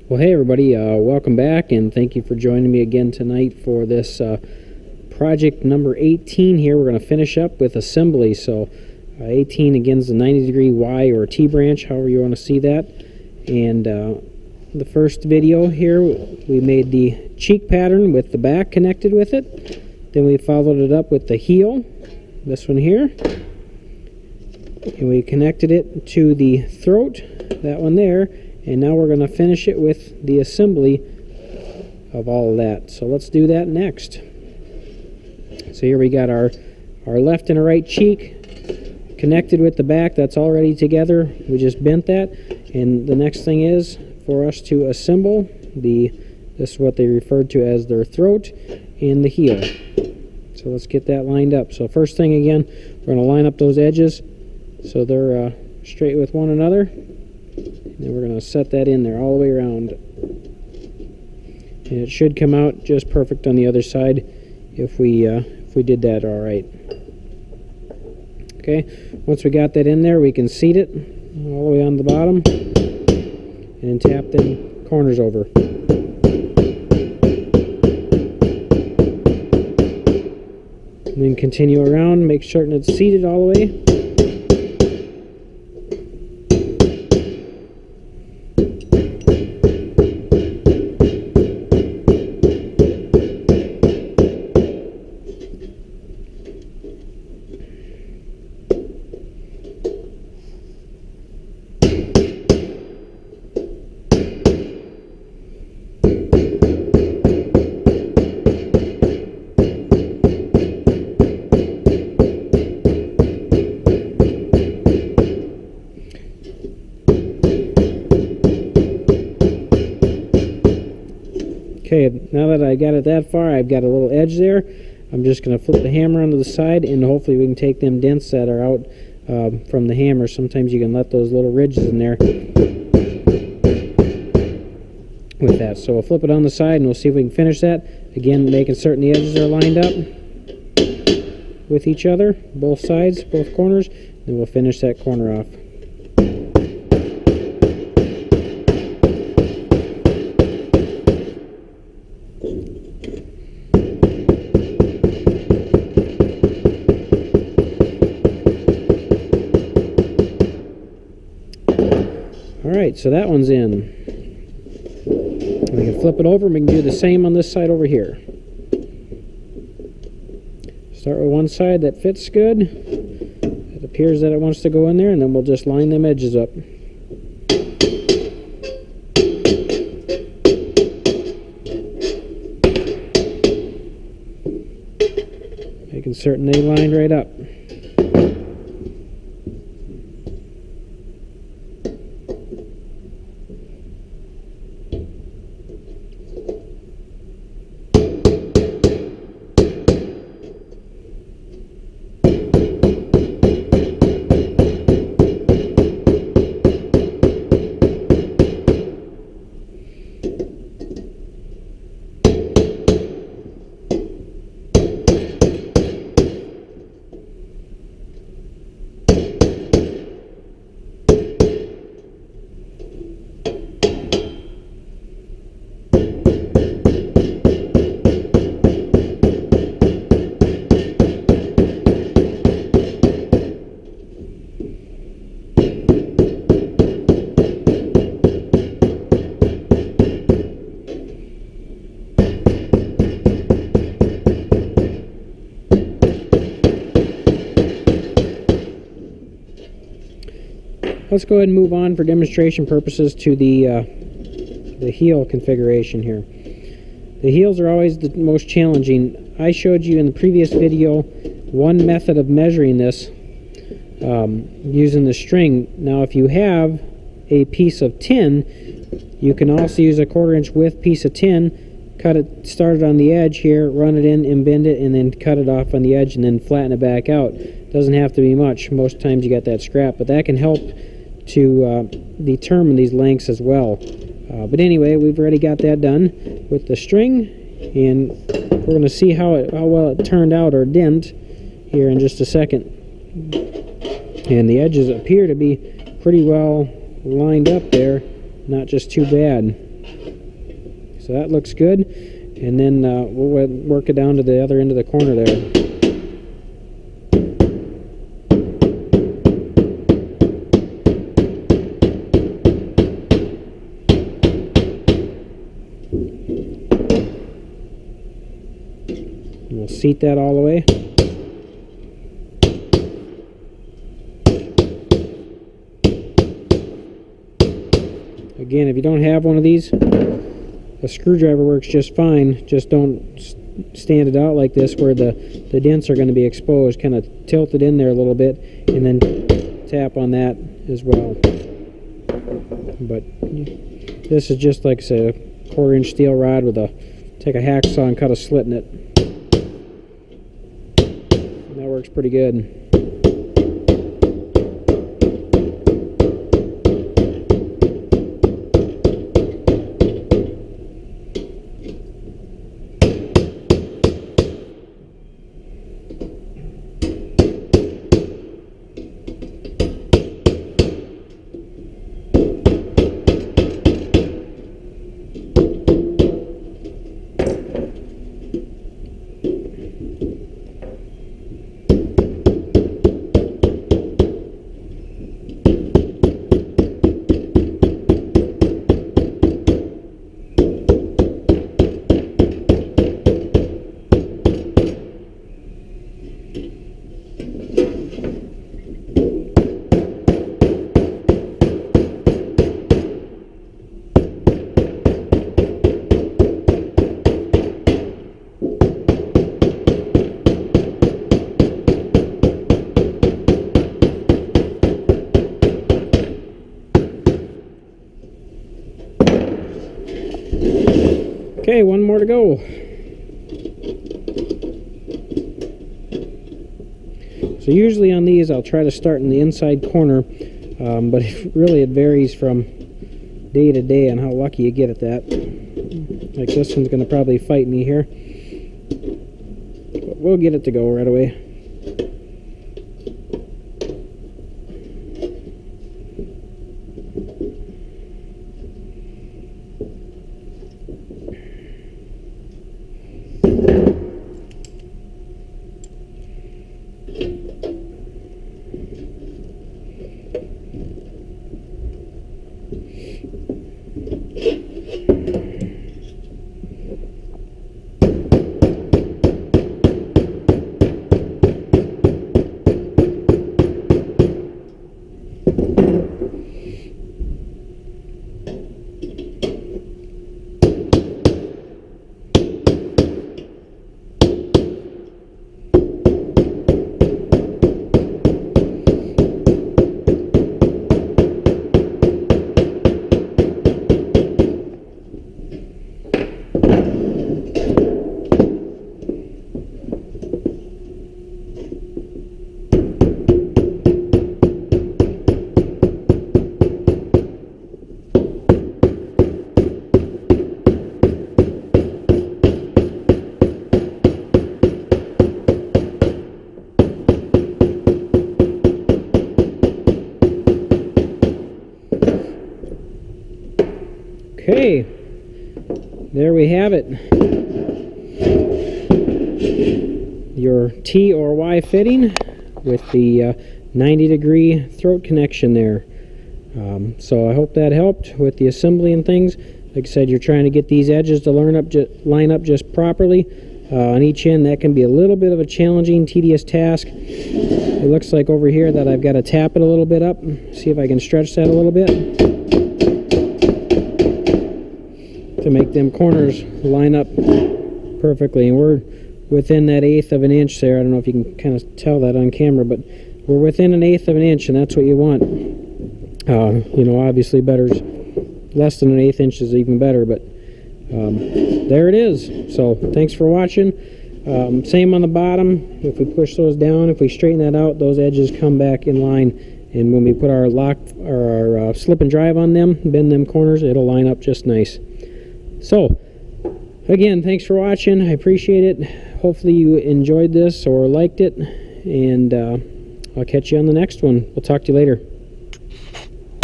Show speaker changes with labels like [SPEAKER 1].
[SPEAKER 1] Well, hey everybody, welcome back, and thank you for joining me again tonight for this project number 18 here. We're going to finish up with assembly. So 18 again is the 90-degree Y or T branch, however you want to see that. And the first video here, we made the cheek pattern with the back connected with it. Then we followed it up with the heel, this one here. And we connected it to the throat, that one there. And now we're going to finish it with the assembly of all of that. So let's do that next. So here we got our left and a right cheek connected with the back. That's already together. We just bent that. And the next thing is for us to assemble this is what they referred to as their throat and the heel. So let's get that lined up. So first thing again, we're going to line up those edges so they're straight with one another. And we're going to set that in there all the way around. And it should come out just perfect on the other side if we did that all right. Okay, once we got that in there, we can seat it all the way on the bottom and tap them corners over. And then continue around, make certain it's seated all the way. Okay, now that I got it that far, I've got a little edge there. I'm just going to flip the hammer onto the side, and hopefully we can take them dents that are out from the hammer. Sometimes you can let those little ridges in there with that. So we'll flip it on the side, and we'll see if we can finish that. Again, making certain the edges are lined up with each other, both sides, both corners. Then we'll finish that corner off. Alright, so that one's in. We can flip it over and we can do the same on this side over here. Start with one side that fits good. It appears that it wants to go in there, and then we'll just line them edges up. Making certain they lined right up. Let's go ahead and move on for demonstration purposes to the heel configuration here. The heels are always the most challenging. I showed you in the previous video one method of measuring this using the string. Now if you have a piece of tin, you can also use a 1/4 inch width piece of tin, cut it, start it on the edge here, run it in and bend it, and then cut it off on the edge and then flatten it back out. Doesn't have to be much. Most times you got that scrap, but that can help to determine these lengths as well. But anyway, we've already got that done with the string, and we're going to see how well it turned out or didn't here in just a second. And the edges appear to be pretty well lined up there, not just too bad. So that looks good. And then we'll work it down to the other end of the corner there. We'll seat that all the way. Again, if you don't have one of these, a screwdriver works just fine. Just don't stand it out like this where the dents are going to be exposed. Kind of tilt it in there a little bit and then tap on that as well. But this is just like, say, a 1/4-inch steel rod with take a hacksaw and cut a slit in it. And that works pretty good. Okay, one more to go. So usually on these I'll try to start in the inside corner, but really it varies from day to day on how lucky you get at that. Like this one's going to probably fight me here, but we'll get it to go right away. Okay, there we have it. Your T or Y fitting with the 90-degree throat connection there. So I hope that helped with the assembly and things. Like I said, you're trying to get these edges to line up just properly. On each end, that can be a little bit of a challenging, tedious task. It looks like over here that I've got to tap it a little bit up. See if I can stretch that a little bit to make them corners line up perfectly. And we're within that 1/8 of an inch there. I don't know if you can kind of tell that on camera, but we're within an 1/8 of an inch, and that's what you want. You know, obviously better's less than an 1/8 inch is even better, but there it is. So thanks for watching. Same on the bottom. If we push those down, if we straighten that out, those edges come back in line, and when we put our lock or our slip and drive on them, bend them corners, it'll line up just nice. So again, thanks for watching. I appreciate it. Hopefully you enjoyed this or liked it, and I'll catch you on the next one. We'll talk to you later.